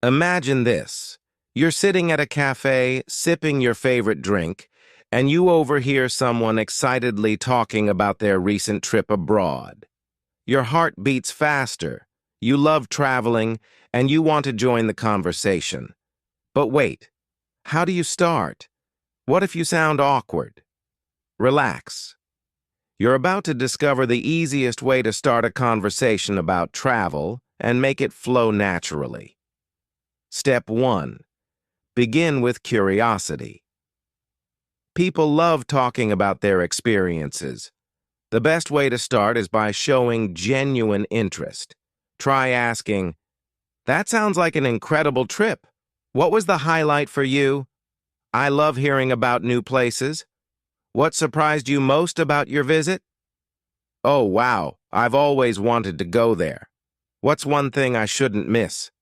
Imagine this. You're sitting at a cafe, sipping your favorite drink, and you overhear someone excitedly talking about their recent trip abroad. Your heart beats faster. You love traveling, and you want to join the conversation. But wait, how do you start? What if you sound awkward? Relax. You're about to discover the easiest way to start a conversation about travel and make it flow naturally. Step 1. Begin with curiosity. People love talking about their experiences. The best way to start is by showing genuine interest. Try asking, "That sounds like an incredible trip. What was the highlight for you? I love hearing about new places. What surprised you most about your visit? Oh, wow, I've always wanted to go there. What's one thing I shouldn't miss?"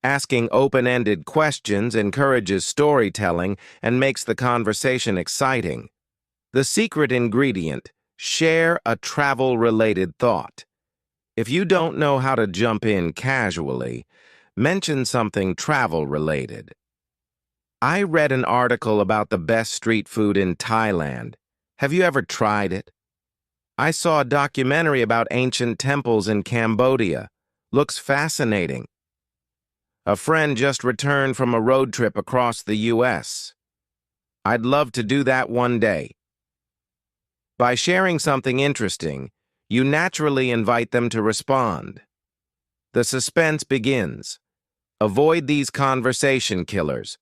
Asking open-ended questions encourages storytelling and makes the conversation exciting. The secret ingredient: share a travel-related thought. If you don't know how to jump in casually, mention something travel-related. I read an article about the best street food in Thailand. Have you ever tried it? I saw a documentary about ancient temples in Cambodia. Looks fascinating. A friend just returned from a road trip across the U.S. I'd love to do that one day. By sharing something interesting, you naturally invite them to respond. The suspense begins. Avoid these conversation killers.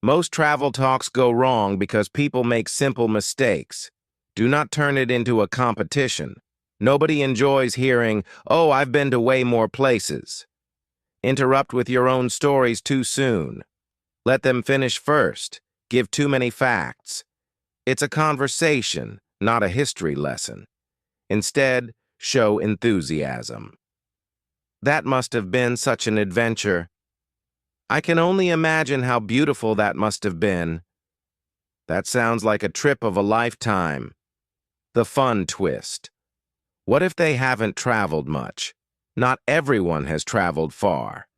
Most travel talks go wrong because people make simple mistakes. Do not turn it into a competition. Nobody enjoys hearing, "Oh, I've been to way more places." Interrupt with your own stories too soon. Let them finish first. Give too many facts. It's a conversation, not a history lesson. Instead, show enthusiasm. That must have been such an adventure. I can only imagine how beautiful that must have been. That sounds like a trip of a lifetime. The fun twist. What if they haven't traveled much? Not everyone has traveled far.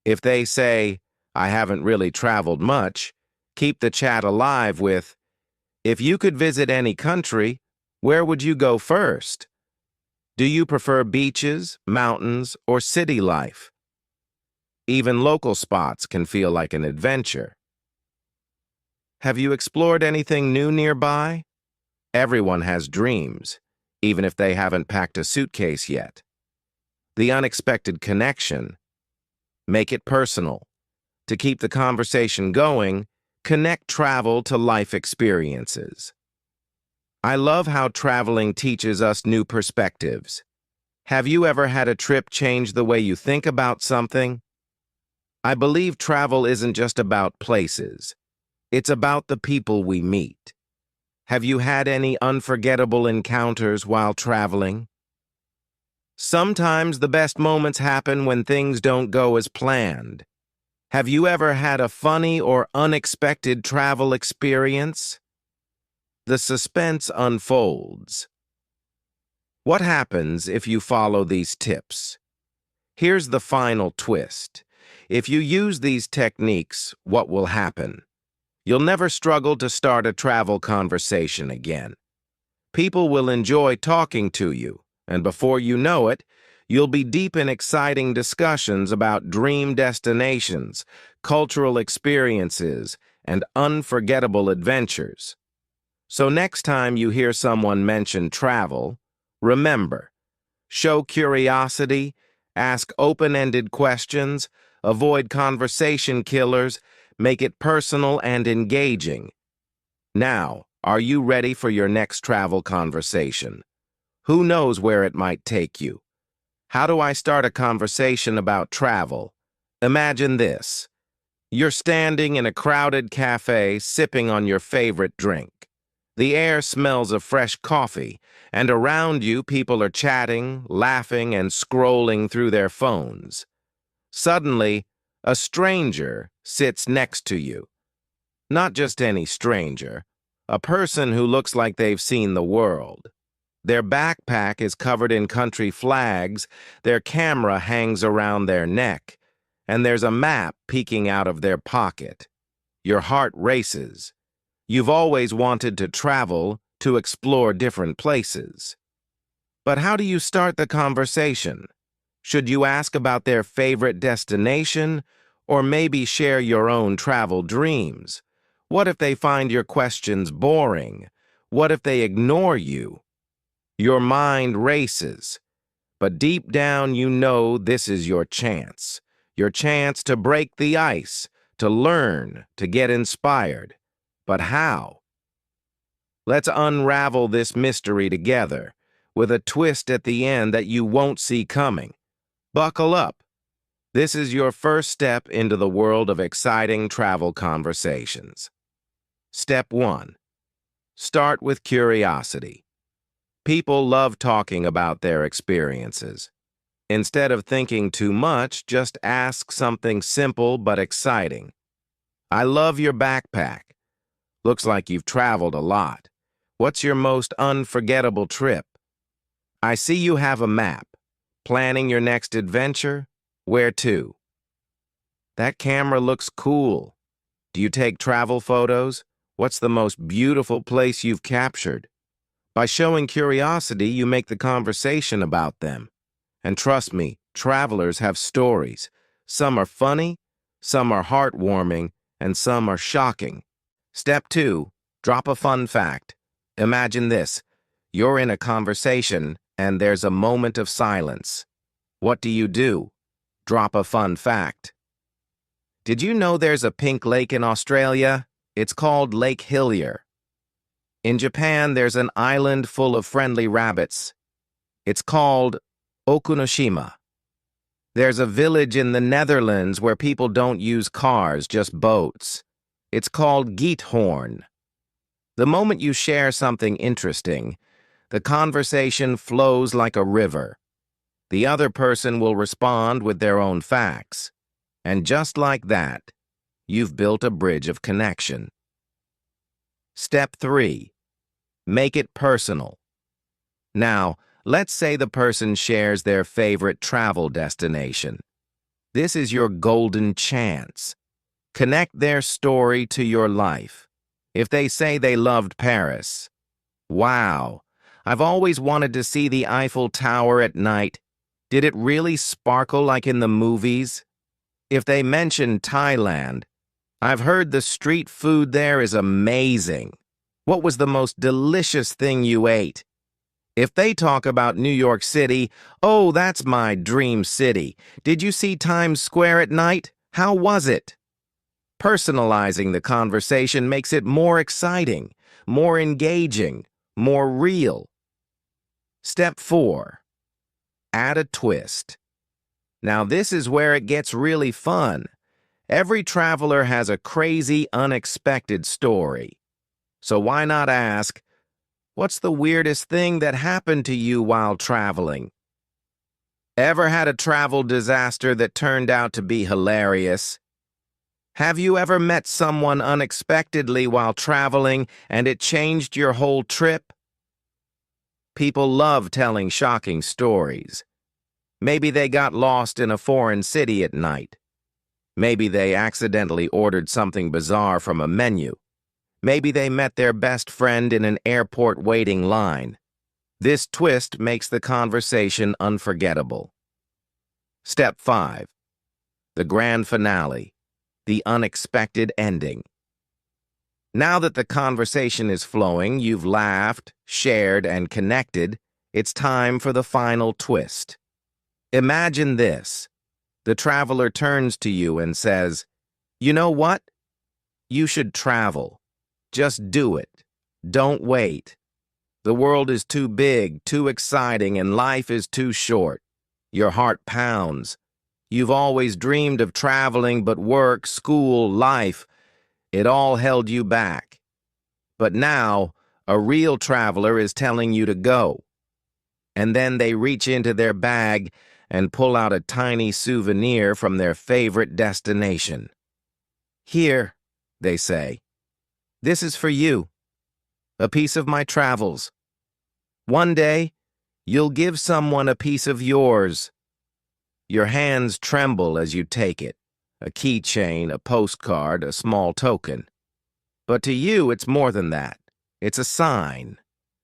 If they say, "I haven't really traveled much," keep the chat alive with, "If you could visit any country, where would you go first? Do you prefer beaches, mountains, or city life?" Even local spots can feel like an adventure. Have you explored anything new nearby? Everyone has dreams, even if they haven't packed a suitcase yet. The unexpected connection. Make it personal. To keep the conversation going, connect travel to life experiences. I love how traveling teaches us new perspectives. Have you ever had a trip change the way you think about something? I believe travel isn't just about places. It's about the people we meet. Have you had any unforgettable encounters while traveling? Sometimes the best moments happen when things don't go as planned. Have you ever had a funny or unexpected travel experience? The suspense unfolds. What happens if you follow these tips? Here's the final twist. If you use these techniques, what will happen? You'll never struggle to start a travel conversation again. People will enjoy talking to you, and before you know it, you'll be deep in exciting discussions about dream destinations, cultural experiences, and unforgettable adventures. So next time you hear someone mention travel, remember, show curiosity, ask open-ended questions, avoid conversation killers, make it personal and engaging. Now, are you ready for your next travel conversation? Who knows where it might take you? How do I start a conversation about travel? Imagine this. You're standing in a crowded cafe sipping on your favorite drink. The air smells of fresh coffee, and around you people are chatting, laughing, and scrolling through their phones. Suddenly, a stranger sits next to you. Not just any stranger, a person who looks like they've seen the world. Their backpack is covered in country flags, their camera hangs around their neck, and there's a map peeking out of their pocket. Your heart races. You've always wanted to travel, to explore different places. But how do you start the conversation? Should you ask about their favorite destination, or maybe share your own travel dreams? What if they find your questions boring? What if they ignore you? Your mind races, but deep down you know this is your chance to break the ice, to learn, to get inspired. But how? Let's unravel this mystery together, with a twist at the end that you won't see coming. Buckle up. This is your first step into the world of exciting travel conversations. Step 1. Start with curiosity. People love talking about their experiences. Instead of thinking too much, just ask something simple but exciting. I love your backpack. Looks like you've traveled a lot. What's your most unforgettable trip? I see you have a map. Planning your next adventure? Where to? That camera looks cool. Do you take travel photos? What's the most beautiful place you've captured? By showing curiosity, you make the conversation about them. And trust me, travelers have stories. Some are funny, some are heartwarming, and some are shocking. Step 2. Drop a fun fact. Imagine this. You're in a conversation, and there's a moment of silence. What do? Drop a fun fact. Did you know there's a pink lake in Australia? It's called Lake Hillier. In Japan, there's an island full of friendly rabbits. It's called Okunoshima. There's a village in the Netherlands where people don't use cars, just boats. It's called Giethoorn. The moment you share something interesting, the conversation flows like a river. The other person will respond with their own facts. And just like that, you've built a bridge of connection. Step 3. Make it personal. Now, let's say the person shares their favorite travel destination. This is your golden chance. Connect their story to your life. If they say they loved Paris, wow, I've always wanted to see the Eiffel Tower at night. Did it really sparkle like in the movies? If they mention Thailand, I've heard the street food there is amazing. What was the most delicious thing you ate? If they talk about New York City, oh, that's my dream city. Did you see Times Square at night? How was it? Personalizing the conversation makes it more exciting, more engaging, more real. Step 4. Add a twist. Now this is where it gets really fun. Every traveler has a crazy, unexpected story. So why not ask, what's the weirdest thing that happened to you while traveling? Ever had a travel disaster that turned out to be hilarious? Have you ever met someone unexpectedly while traveling and it changed your whole trip? People love telling shocking stories. Maybe they got lost in a foreign city at night. Maybe they accidentally ordered something bizarre from a menu. Maybe they met their best friend in an airport waiting line. This twist makes the conversation unforgettable. Step 5. The grand finale. The unexpected ending. Now that the conversation is flowing, you've laughed, shared, and connected, it's time for the final twist. Imagine this. The traveler turns to you and says, "You know what? You should travel. Just do it. Don't wait. The world is too big, too exciting, and life is too short." Your heart pounds. You've always dreamed of traveling, but work, school, life, it all held you back. But now, a real traveler is telling you to go. And then they reach into their bag and pull out a tiny souvenir from their favorite destination. "Here," they say, "this is for you. A piece of my travels. One day, you'll give someone a piece of yours." Your hands tremble as you take it. A keychain, a postcard, a small token. But to you, it's more than that. It's a sign.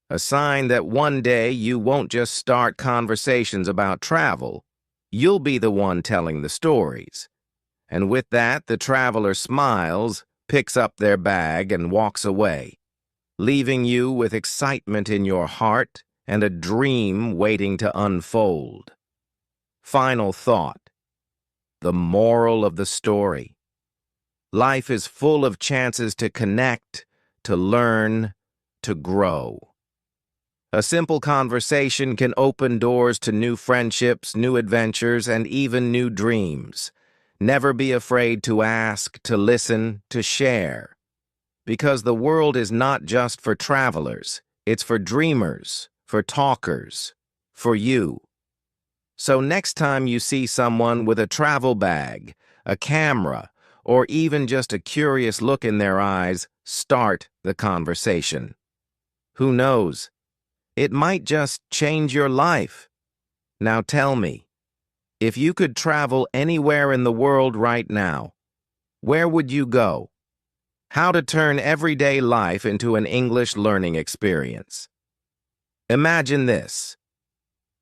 A sign that one day you won't just start conversations about travel. You'll be the one telling the stories. And with that, the traveler smiles, picks up their bag, and walks away, leaving you with excitement in your heart and a dream waiting to unfold. Final thought. The moral of the story. Life is full of chances to connect, to learn, to grow. A simple conversation can open doors to new friendships, new adventures, and even new dreams. Never be afraid to ask, to listen, to share. Because the world is not just for travelers, it's for dreamers, for talkers, for you. So next time you see someone with a travel bag, a camera, or even just a curious look in their eyes, start the conversation. Who knows? It might just change your life. Now tell me, if you could travel anywhere in the world right now, where would you go? How to turn everyday life into an English learning experience. Imagine this.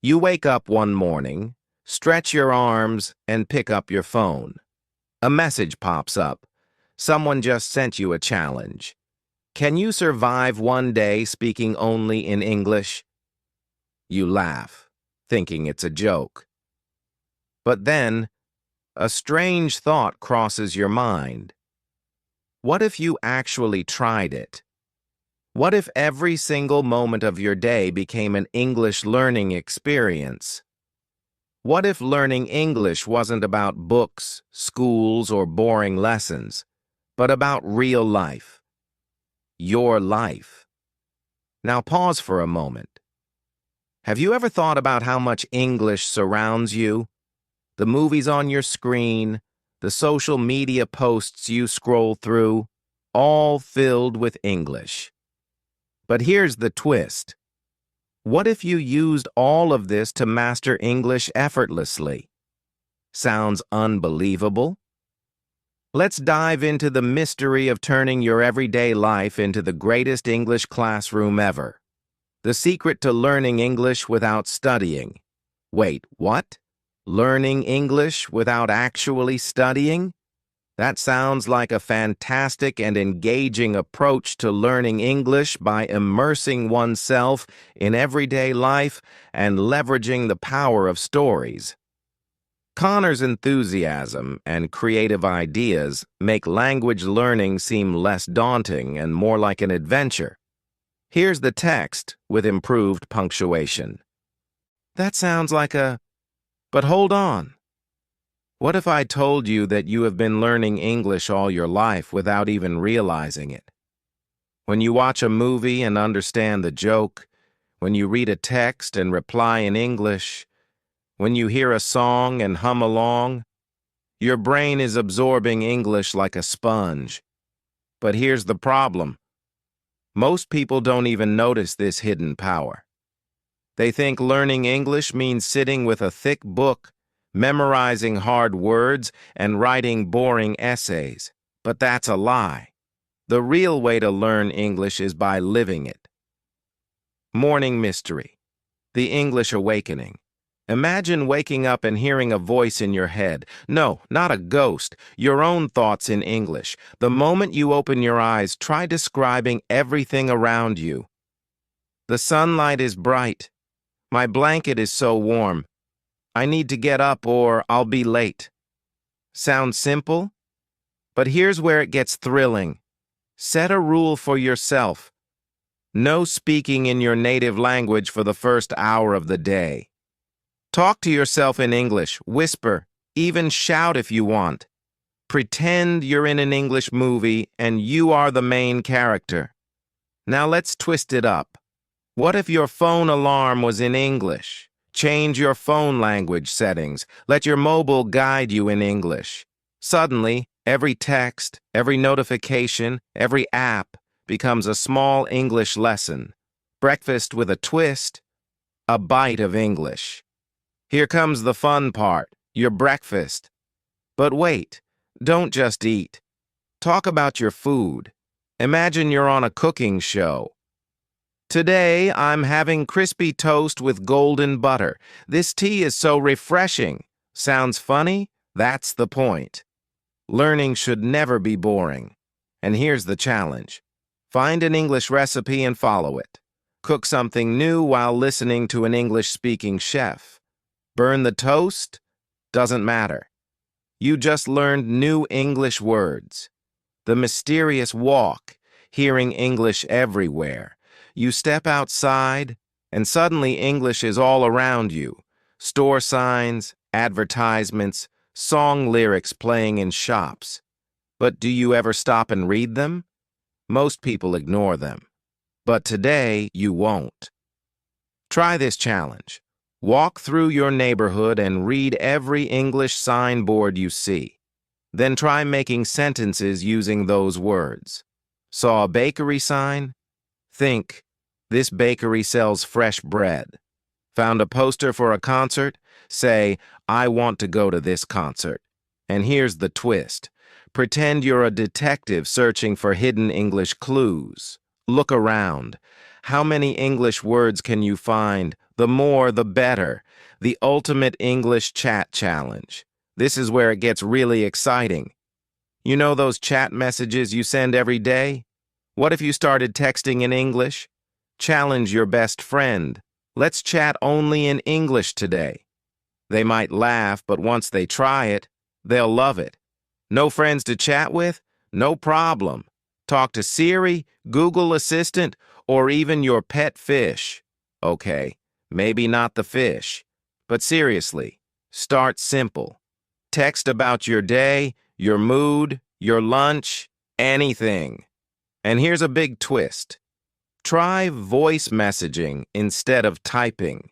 You wake up one morning, stretch your arms, and pick up your phone. A message pops up. Someone just sent you a challenge. Can you survive one day speaking only in English? You laugh, thinking it's a joke. But then, a strange thought crosses your mind. What if you actually tried it? What if every single moment of your day became an English learning experience? What if learning English wasn't about books, schools, or boring lessons, but about real life? Your life. Now pause for a moment. Have you ever thought about how much English surrounds you? The movies on your screen, the social media posts you scroll through, all filled with English. But here's the twist. What if you used all of this to master English effortlessly? Sounds unbelievable? Let's dive into the mystery of turning your everyday life into the greatest English classroom ever. The secret to learning English without studying. Wait, what? Learning English without actually studying? That sounds like a fantastic and engaging approach to learning English by immersing oneself in everyday life and leveraging the power of stories. Connor's enthusiasm and creative ideas make language learning seem less daunting and more like an adventure. Here's the text with improved punctuation. That sounds like a... But hold on. What if I told you that you have been learning English all your life without even realizing it? When you watch a movie and understand the joke, when you read a text and reply in English, when you hear a song and hum along, your brain is absorbing English like a sponge. But here's the problem. Most people don't even notice this hidden power. They think learning English means sitting with a thick book, memorizing hard words, and writing boring essays. But that's a lie. The real way to learn English is by living it. Morning Mystery. The English Awakening. Imagine waking up and hearing a voice in your head. No, not a ghost. Your own thoughts in English. The moment you open your eyes, try describing everything around you. The sunlight is bright. My blanket is so warm. I need to get up or I'll be late. Sounds simple? But here's where it gets thrilling. Set a rule for yourself. No speaking in your native language for the first hour of the day. Talk to yourself in English, whisper, even shout if you want. Pretend you're in an English movie and you are the main character. Now let's twist it up. What if your phone alarm was in English? Change your phone language settings. Let your mobile guide you in English. Suddenly, every text, every notification, every app becomes a small English lesson. Breakfast with a twist, a bite of English. Here comes the fun part. your breakfast. But wait, don't just eat. Talk about your food. Imagine you're on a cooking show. Today, I'm having crispy toast with golden butter. This tea is so refreshing. Sounds funny? That's the point. Learning should never be boring. And here's the challenge. Find an English recipe and follow it. Cook something new while listening to an English-speaking chef. Burn the toast? Doesn't matter. You just learned new English words. The mysterious walk, hearing English everywhere. You step outside, and suddenly English is all around you. Store signs, advertisements, song lyrics playing in shops. But do you ever stop and read them? Most people ignore them. But today, you won't. Try this challenge. Walk through your neighborhood and read every English signboard you see. Then try making sentences using those words. Saw a bakery sign? Think, this bakery sells fresh bread. Found a poster for a concert? Say, I want to go to this concert. And here's the twist. Pretend you're a detective searching for hidden English clues. Look around. How many English words can you find? The more, the better. The ultimate English chat challenge. This is where it gets really exciting. You know those chat messages you send every day? What if you started texting in English? Challenge your best friend. Let's chat only in English today. They might laugh, but once they try it, they'll love it. No friends to chat with? No problem. Talk to Siri, Google Assistant, or even your pet fish. Okay, maybe not the fish. But seriously, start simple. Text about your day, your mood, your lunch, anything. And here's a big twist. Try voice messaging instead of typing.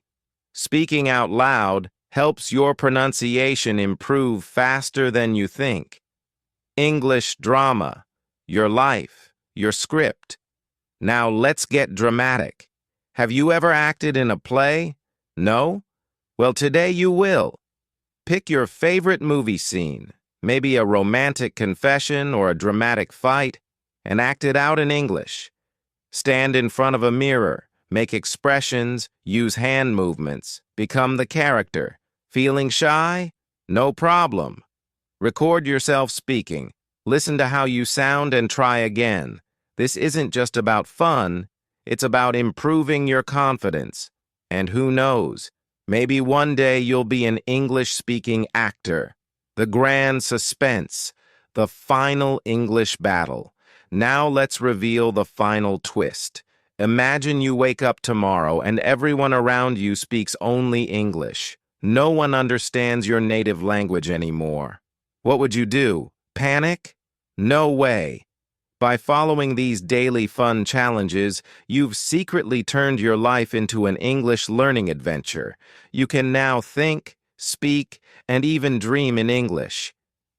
Speaking out loud helps your pronunciation improve faster than you think. English drama, your life, your script. Now let's get dramatic. Have you ever acted in a play? No? Well, today you will. Pick your favorite movie scene, maybe a romantic confession or a dramatic fight, and act it out in English. Stand in front of a mirror, make expressions, use hand movements, become the character. Feeling shy? No problem. Record yourself speaking. Listen to how you sound and try again. This isn't just about fun, it's about improving your confidence. And who knows, maybe one day you'll be an English-speaking actor. The grand suspense, the final English battle. Now let's reveal the final twist. Imagine you wake up tomorrow and everyone around you speaks only English. No one understands your native language anymore. What would you do? Panic? No way. By following these daily fun challenges, you've secretly turned your life into an English learning adventure. You can now think, speak, and even dream in English.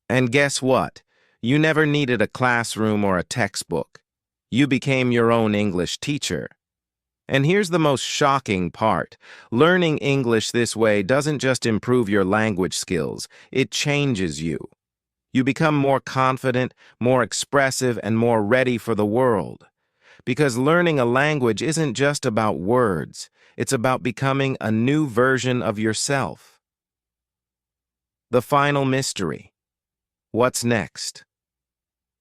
And guess what? You never needed a classroom or a textbook. You became your own English teacher. And here's the most shocking part. Learning English this way doesn't just improve your language skills, it changes you. You become more confident, more expressive, and more ready for the world. Because learning a language isn't just about words, it's about becoming a new version of yourself. The final mystery. What's next?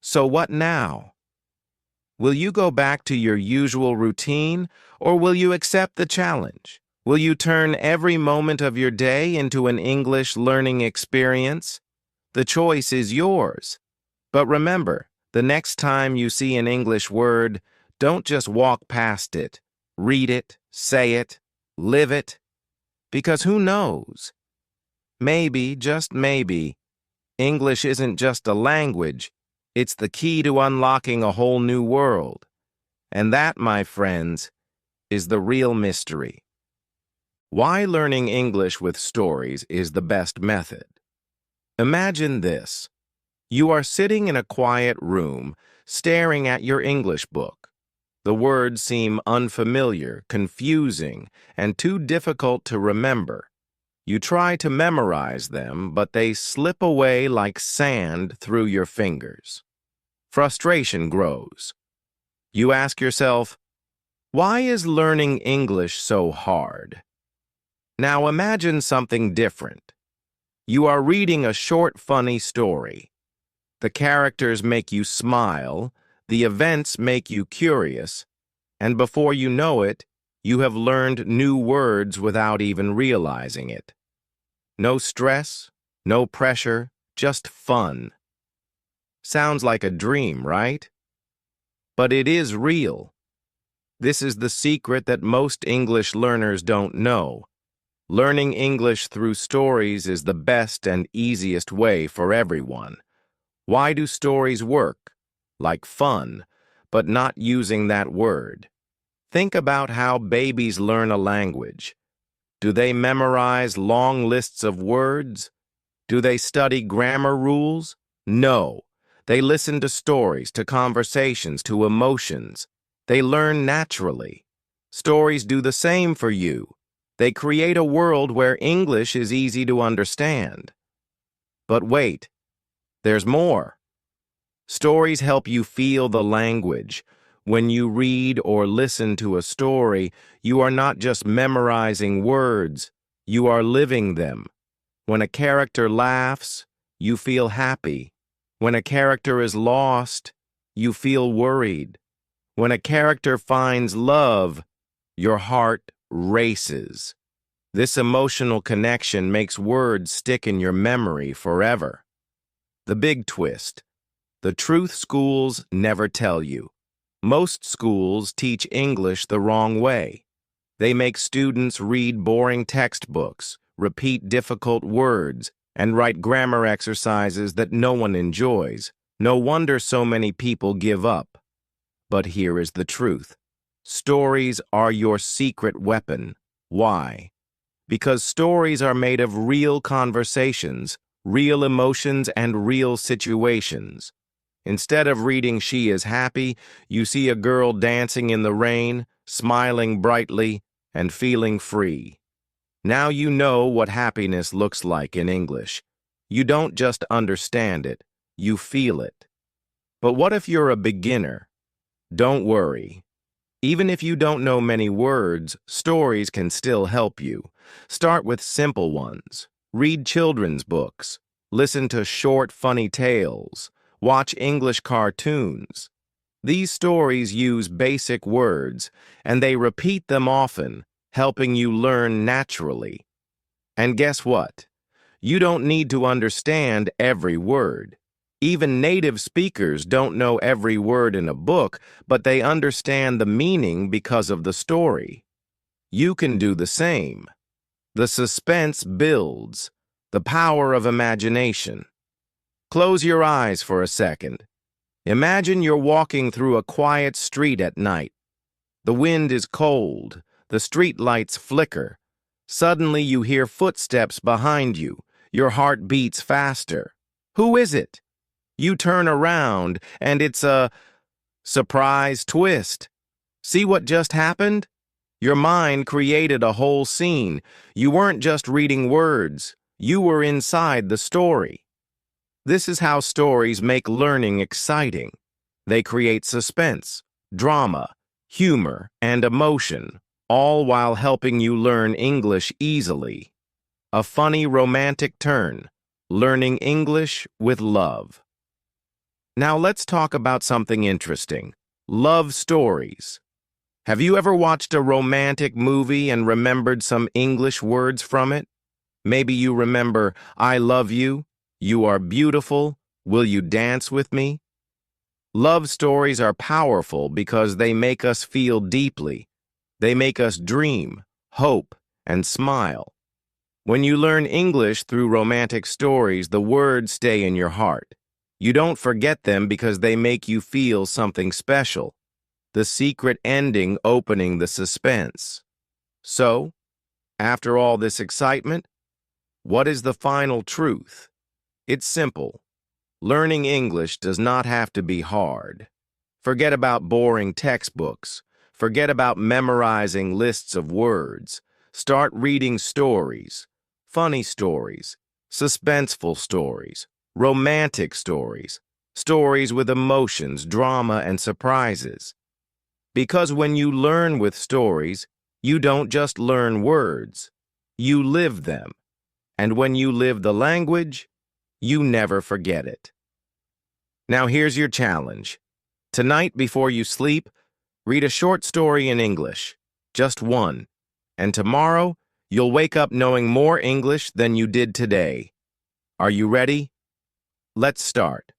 So what now? Will you go back to your usual routine, or will you accept the challenge? Will you turn every moment of your day into an English learning experience? The choice is yours. But remember, the next time you see an English word, don't just walk past it. Read it, say it, live it. Because who knows? Maybe, just maybe, English isn't just a language, it's the key to unlocking a whole new world. And that, my friends, is the real mystery. Why learning English with stories is the best method. Imagine this. You are sitting in a quiet room, staring at your English book. The words seem unfamiliar, confusing, and too difficult to remember. You try to memorize them, but they slip away like sand through your fingers. Frustration grows. You ask yourself, why is learning English so hard? Now imagine something different. You are reading a short, funny story. The characters make you smile, the events make you curious, and before you know it, you have learned new words without even realizing it. No stress, no pressure, just fun. Sounds like a dream, right? But it is real. This is the secret that most English learners don't know. Learning English through stories is the best and easiest way for everyone. Why do stories work? Like fun, but not using that word. Think about how babies learn a language. Do they memorize long lists of words? Do they study grammar rules? No. They listen to stories, to conversations, to emotions. They learn naturally. Stories do the same for you. They create a world where English is easy to understand. But wait, there's more. Stories help you feel the language. When you read or listen to a story, you are not just memorizing words, you are living them. When a character laughs, you feel happy. When a character is lost, you feel worried. When a character finds love, your heart races. This emotional connection makes words stick in your memory forever. The big twist. The truth schools never tell you. Most schools teach English the wrong way. They make students read boring textbooks, repeat difficult words, and write grammar exercises that no one enjoys. No wonder so many people give up. But here is the truth. Stories are your secret weapon. Why? Because stories are made of real conversations, real emotions, and real situations. Instead of reading She is Happy, you see a girl dancing in the rain, smiling brightly, and feeling free. Now you know what happiness looks like in English. You don't just understand it, you feel it. But what if you're a beginner? Don't worry. Even if you don't know many words, stories can still help you. Start with simple ones. Read children's books. Listen to short, funny tales. Watch English cartoons. These stories use basic words, and they repeat them often, helping you learn naturally. And guess what? You don't need to understand every word. Even native speakers don't know every word in a book, but they understand the meaning because of the story. You can do the same. The suspense builds, the power of imagination. Close your eyes for a second. Imagine you're walking through a quiet street at night. The wind is cold, the street lights flicker. Suddenly you hear footsteps behind you. Your heart beats faster. Who is it? You turn around, and it's a surprise twist. See what just happened? Your mind created a whole scene. You weren't just reading words. You were inside the story. This is how stories make learning exciting. They create suspense, drama, humor, and emotion, all while helping you learn English easily. A funny romantic turn. Learning English with love. Now let's talk about something interesting. Love stories. Have you ever watched a romantic movie and remembered some English words from it? Maybe you remember, I love you, you are beautiful, will you dance with me? Love stories are powerful because they make us feel deeply. They make us dream, hope, and smile. When you learn English through romantic stories, the words stay in your heart. You don't forget them because they make you feel something special. The secret ending opening the suspense. So, after all this excitement, what is the final truth? It's simple. Learning English does not have to be hard. Forget about boring textbooks. Forget about memorizing lists of words. Start reading stories. funny stories, suspenseful stories, romantic stories, stories with emotions, drama, and surprises. Because when you learn with stories, you don't just learn words, you live them. And when you live the language, you never forget it. Now here's your challenge. Tonight, before you sleep, read a short story in English, just one. And tomorrow, you'll wake up knowing more English than you did today. Are you ready? Let's start.